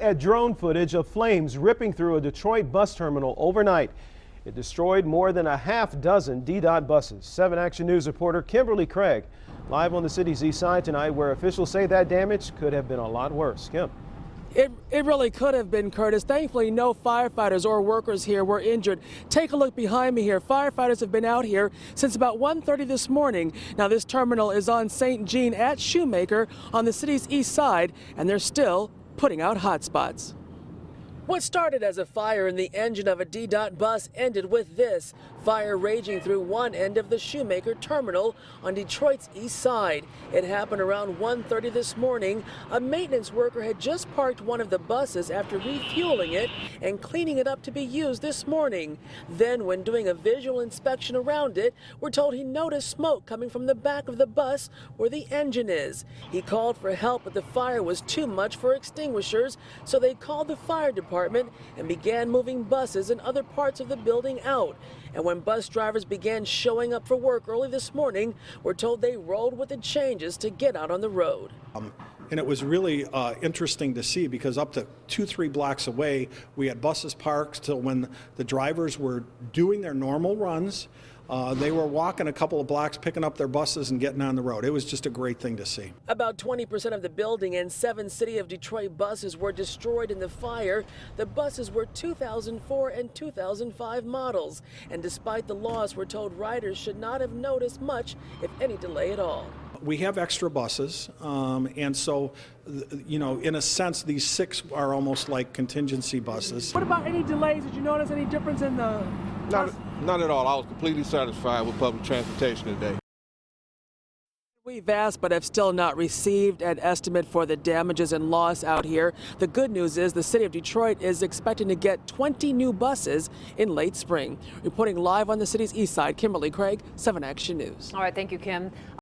at drone footage of flames ripping through a Detroit bus terminal overnight. It destroyed more than a half dozen DDOT buses. 7 Action News reporter Kimberly Craig live on the city's east side tonight, where officials say that damage could have been a lot worse. Kim. It really could have been, Curtis. Thankfully, no firefighters or workers here were injured. Take a look behind me here. Firefighters have been out here since about 1:30 this morning. Now, this terminal is on St. Jean at Shoemaker on the city's east side, and they're still putting out hot spots. What started as a fire in the engine of a DDOT bus ended with this fire raging through one end of the Shoemaker terminal on Detroit's east side. It happened around 1:30 this morning. A maintenance worker had just parked one of the buses after refueling it and cleaning it up to be used this morning. Then, when doing a visual inspection around it, we're told he noticed smoke coming from the back of the bus where the engine is. He called for help, but the fire was too much for extinguishers, so they called the fire department and began moving buses and other parts of the building out. And when bus drivers began showing up for work early this morning, we're told they rolled with the changes to get out on the road. And it was really interesting to see, because up to 2-3 blocks away, we had buses parked till when the drivers were doing their normal runs. They were walking a couple of blocks, picking up their buses and getting on the road. It was just a great thing to see. About 20% of the building and 7 City of Detroit buses were destroyed in the fire. The buses were 2004 and 2005 models. And despite the loss, we're told riders should not have noticed much, if any delay at all. We have extra buses, and so, you know, in a sense, these 6 are almost like contingency buses. What about any delays? Did you notice any difference in the bus? None at all. I was completely satisfied with public transportation today. We've asked but have still not received an estimate for the damages and loss out here. The good news is the city of Detroit is expecting to get 20 new buses in late spring. Reporting live on the city's east side, Kimberly Craig, 7 Action News. All right, thank you, Kim.